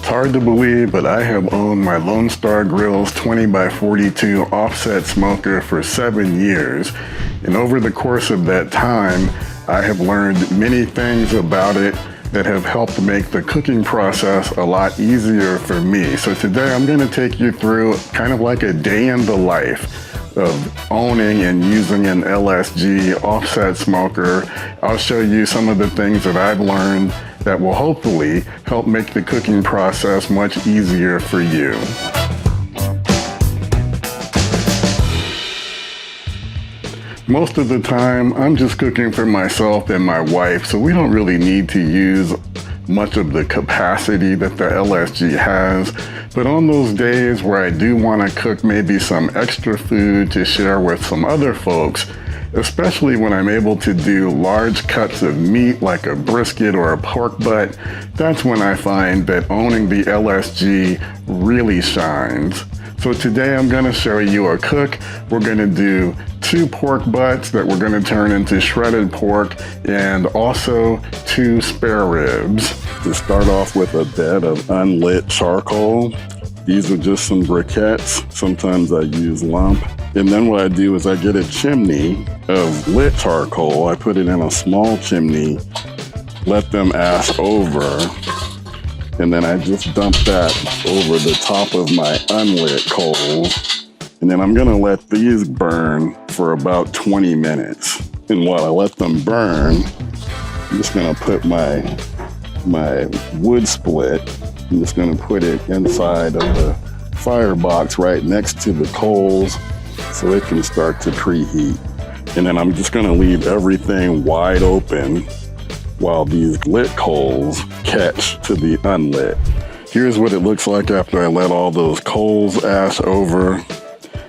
hard to believe, but I have owned my Lone Star Grillz 20x42 offset smoker for 7 years. And over the course of that time, I have learned many things about it that have helped make the cooking process a lot easier for me. So today I'm going to take you through kind of like a day in the life of owning and using an LSG offset smoker. I'll show you some of the things that I've learned that will hopefully help make the cooking process much easier for you. Most of the time, I'm just cooking for myself and my wife, so we don't really need to use much of the capacity that the LSG has. But on those days where I do want to cook maybe some extra food to share with some other folks, especially when I'm able to do large cuts of meat like a brisket or a pork butt, that's when I find that owning the LSG really shines. So today I'm going to show you a cook. We're going to do 2 pork butts that we're going to turn into shredded pork, and also 2 spare ribs. To start off with a bed of unlit charcoal. These are just some briquettes. Sometimes I use lump. And then what I do is I get a chimney of lit charcoal. I put it in a small chimney, let them ash over, and then I just dump that over the top of my unlit coals. And then I'm gonna let these burn for about 20 minutes. And while I let them burn, I'm just gonna put my wood split. I'm just gonna put it inside of the firebox right next to the coals so it can start to preheat. And then I'm just gonna leave everything wide open while these lit coals catch to the unlit. Here's what it looks like after I let all those coals ash over.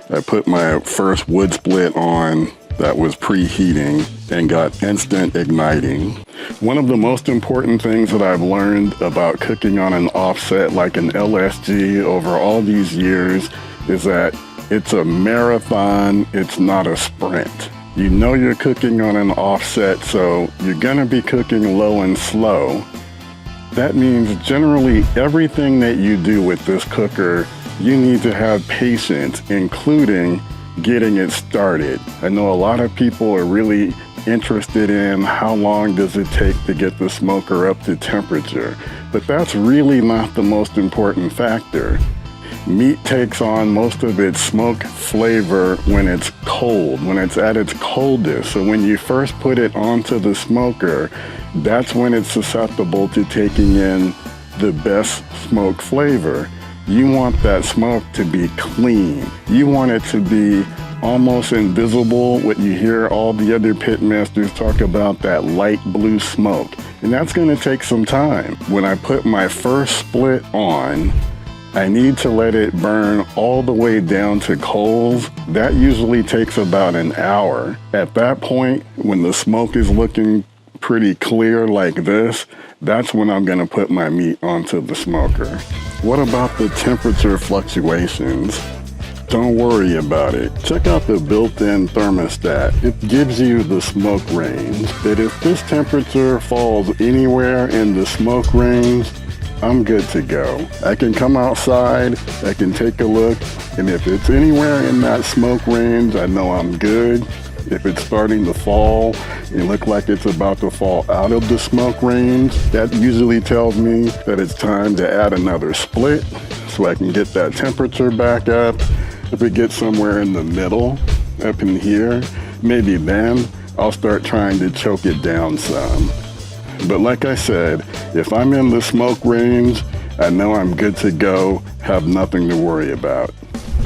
I put my first wood split on that was preheating and got instant igniting. One of the most important things that I've learned about cooking on an offset like an LSG over all these years is that it's a marathon, it's not a sprint. You know you're cooking on an offset, so you're gonna be cooking low and slow. That means generally everything that you do with this cooker, you need to have patience, including getting it started. I know a lot of people are really interested in how long does it take to get the smoker up to temperature, but that's really not the most important factor. Meat takes on most of its smoke flavor when it's cold, when it's at its coldest. So when you first put it onto the smoker, that's when it's susceptible to taking in the best smoke flavor. You want that smoke to be clean. You want it to be almost invisible. What you hear all the other pit masters talk about, that light blue smoke. And that's gonna take some time. When I put my first split on, I need to let it burn all the way down to coals. That usually takes about an hour. At that point, when the smoke is looking pretty clear like this, that's when I'm gonna put my meat onto the smoker. What about the temperature fluctuations? Don't worry about it. Check out the built-in thermostat. It gives you the smoke range. That if this temperature falls anywhere in the smoke range, I'm good to go. I can come outside, I can take a look, and if it's anywhere in that smoke range, I know I'm good. If it's starting to fall and look like it's about to fall out of the smoke range, that usually tells me that it's time to add another split so I can get that temperature back up. If it gets somewhere in the middle, up in here, maybe then I'll start trying to choke it down some. But like I said, if I'm in the smoke range, I know I'm good to go, have nothing to worry about.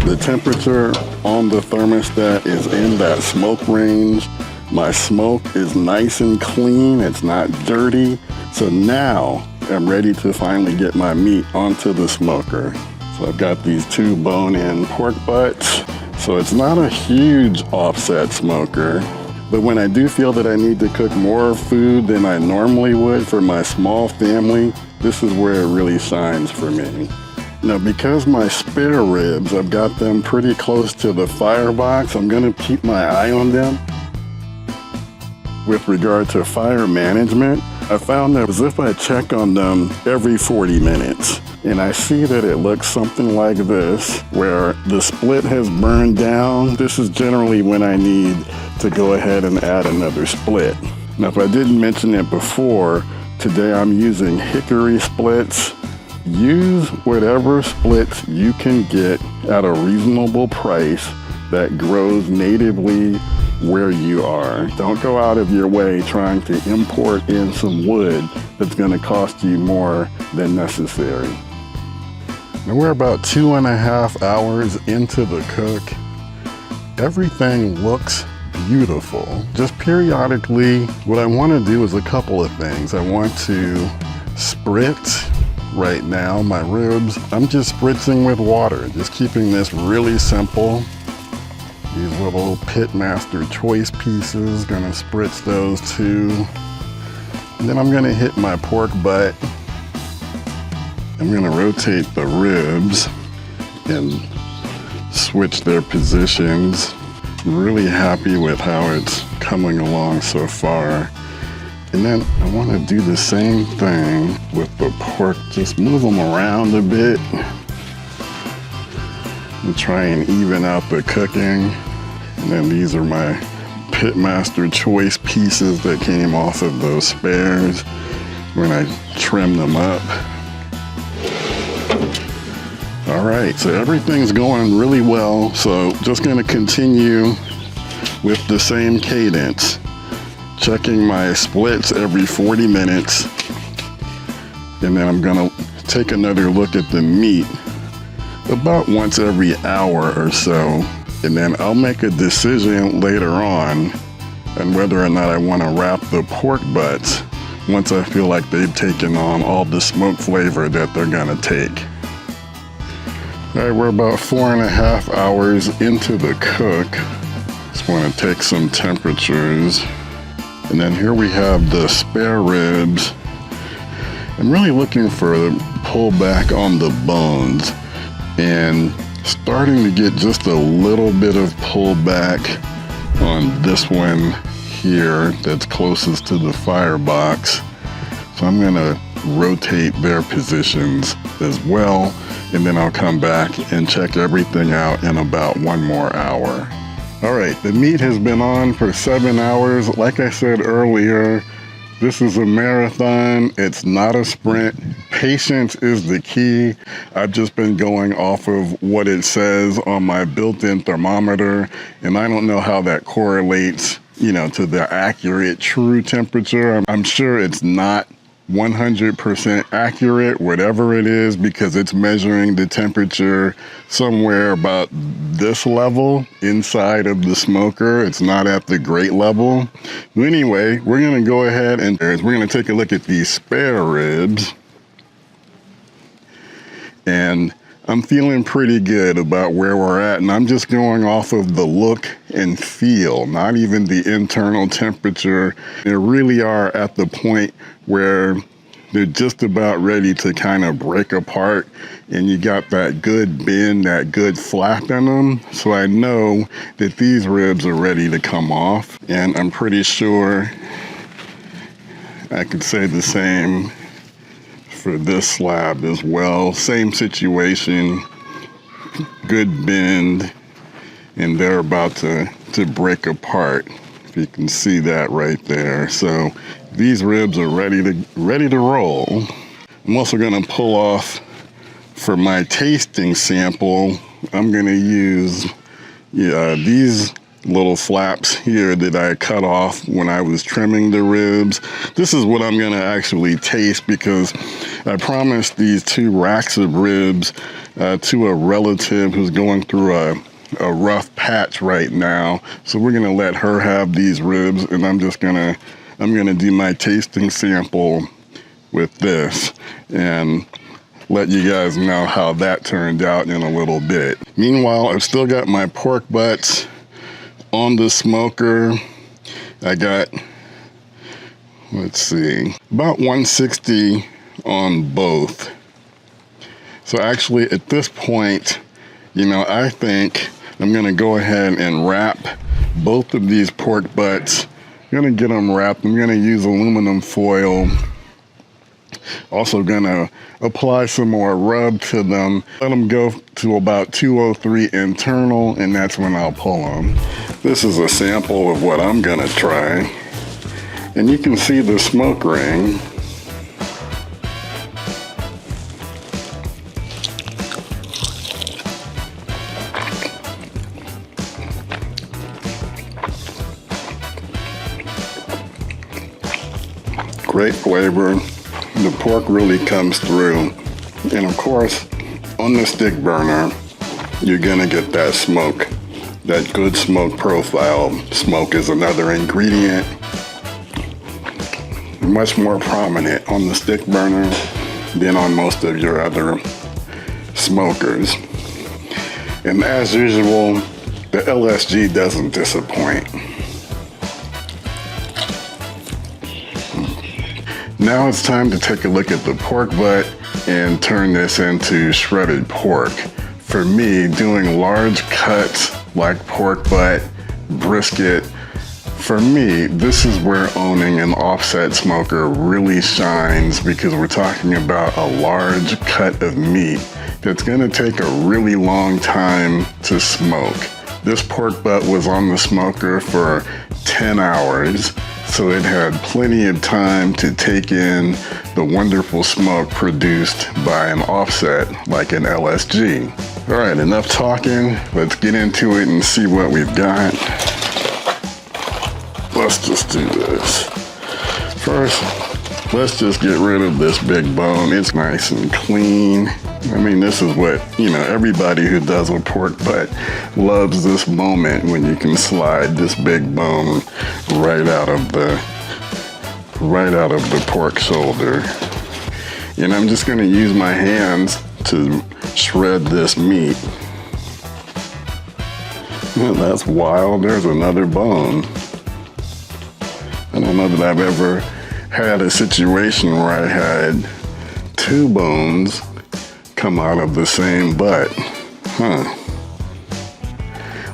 The temperature on the thermostat is in that smoke range. My smoke is nice and clean, it's not dirty. So now I'm ready to finally get my meat onto the smoker. So I've got these 2 bone-in pork butts. So it's not a huge offset smoker. But when I do feel that I need to cook more food than I normally would for my small family, this is where it really shines for me. Now, because my spare ribs, I've got them pretty close to the firebox, I'm gonna keep my eye on them. With regard to fire management, I found that as if I check on them every 40 minutes. And I see that it looks something like this, where the split has burned down. This is generally when I need to go ahead and add another split. Now, if I didn't mention it before, today I'm using hickory splits. Use whatever splits you can get at a reasonable price that grows natively where you are. Don't go out of your way trying to import in some wood that's going to cost you more than necessary. Now we're about 2.5 hours into the cook. Everything looks beautiful. Just periodically, what I want to do is a couple of things. I want to spritz right now my ribs. I'm just spritzing with water, just keeping this really simple. These little Pitmaster choice pieces, gonna spritz those too. And then I'm gonna hit my pork butt. I'm gonna rotate the ribs and switch their positions. I'm really happy with how it's coming along so far. And then I wanna do the same thing with the pork. Just move them around a bit and try and even out the cooking. And then these are my Pitmaster choice pieces that came off of those spares when I trim them up. All right, so everything's going really well. So just gonna continue with the same cadence, checking my splits every 40 minutes. And then I'm gonna take another look at the meat about once every hour or so. And then I'll make a decision later on whether or not I want to wrap the pork butts once I feel like they've taken on all the smoke flavor that they're gonna take. All right, we're about 4.5 hours into the cook. Just want to take some temperatures. And then here we have the spare ribs. I'm really looking for a pullback on the bones and starting to get just a little bit of pullback on this one here that's closest to the firebox. So I'm gonna rotate their positions as well, and then I'll come back and check everything out in about 1 more hour. All right, the meat has been on for 7 hours. Like I said earlier, this is a marathon, it's not a sprint. Patience is the key. I've just been going off of what it says on my built-in thermometer, and I don't know how that correlates, to the accurate true temperature. I'm sure it's not 100% accurate, whatever it is, because it's measuring the temperature somewhere about this level inside of the smoker. It's not at the grate level. But anyway, we're gonna go ahead and we're gonna take a look at these spare ribs. And I'm feeling pretty good about where we're at, and I'm just going off of the look and feel, not even the internal temperature. They really are at the point where they're just about ready to kind of break apart, and you got that good bend, that good flap in them. So I know that these ribs are ready to come off, and I'm pretty sure I could say the same for this slab as well. Same situation, good bend, and they're about to break apart. If you can see that right there. So these ribs are ready to roll. I'm also gonna pull off for my tasting sample. I'm gonna use these little flaps here that I cut off when I was trimming the ribs. This is what I'm gonna actually taste, because I promised these 2 racks of ribs to a relative who's going through a rough patch right now. So we're gonna let her have these ribs, and I'm gonna do my tasting sample with this and let you guys know how that turned out in a little bit. Meanwhile, I've still got my pork butts on the smoker. I got, let's see, about 160 on both. So actually at this point, I think I'm gonna go ahead and wrap both of these pork butts. I'm gonna get them wrapped. I'm gonna use aluminum foil Also gonna apply some more rub to them. Let them go to about 203 internal, and that's when I'll pull them. This is a sample of what I'm gonna try. And you can see the smoke ring. Great flavor. The pork really comes through. And of course, on the stick burner, you're gonna get that smoke, that good smoke profile. Smoke is another ingredient, much more prominent on the stick burner than on most of your other smokers. And as usual, the LSG doesn't disappoint. Now it's time to take a look at the pork butt and turn this into shredded pork. For me, doing large cuts like pork butt, brisket, for me, this is where owning an offset smoker really shines, because we're talking about a large cut of meat that's gonna take a really long time to smoke. This pork butt was on the smoker for 10 hours. So it had plenty of time to take in the wonderful smoke produced by an offset like an LSG. All right, enough talking. Let's get into it and see what we've got. Let's just do this. First, let's just get rid of this big bone. It's nice and clean. I mean, this is what, everybody who does a pork butt loves, this moment when you can slide this big bone right out of the pork shoulder. And I'm just gonna use my hands to shred this meat. Oh, that's wild, there's another bone. I don't know that I've ever had a situation where I had two bones come out of the same butt.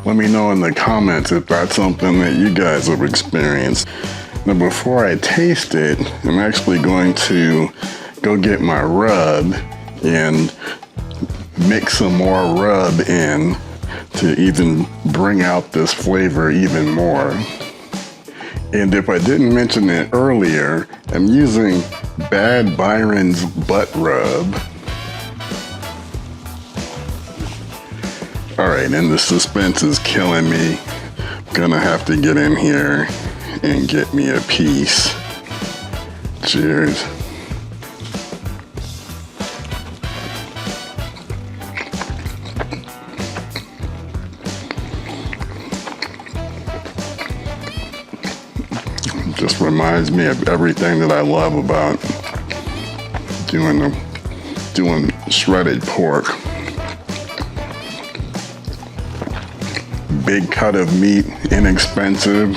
Let me know in the comments if that's something that you guys have experienced. Now before I taste it, I'm actually going to go get my rub and mix some more rub in to even bring out this flavor even more. And if I didn't mention it earlier, I'm using Bad Byron's butt rub. All right, and the suspense is killing me. I'm gonna have to get in here and get me a piece. Cheers. Just reminds me of everything that I love about doing shredded pork. Big cut of meat, inexpensive,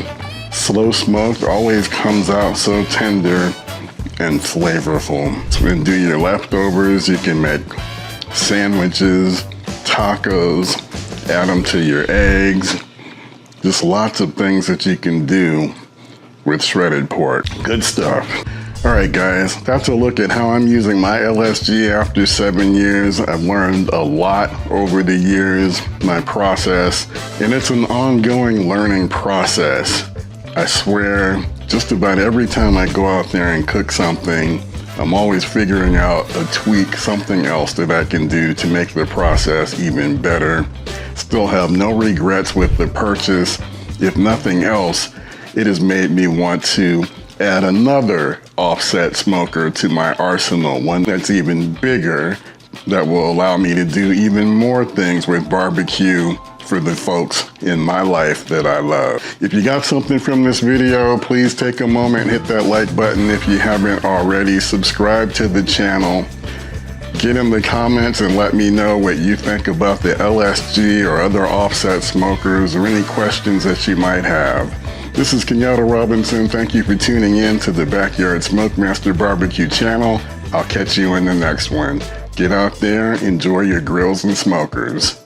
slow smoked, always comes out so tender and flavorful. So when you do your leftovers, you can make sandwiches, tacos, add them to your eggs. Just lots of things that you can do with shredded pork. Good stuff. All right, guys, that's a look at how I'm using my LSG after 7 years. I've learned a lot over the years, my process, and it's an ongoing learning process. I swear, just about every time I go out there and cook something, I'm always figuring out a tweak, something else that I can do to make the process even better. Still have no regrets with the purchase. If nothing else, it has made me want to add another offset smoker to my arsenal, one that's even bigger, that will allow me to do even more things with barbecue for the folks in my life that I love. If you got something from this video, please take a moment and hit that like button. If you haven't already, subscribe to the channel. Get in the comments and let me know what you think about the LSG or other offset smokers, or any questions that you might have. This is Kenyatta Robinson. Thank you for tuning in to the Backyard SmokeMaster Barbecue channel. I'll catch you in the next one. Get out there, enjoy your grills and smokers.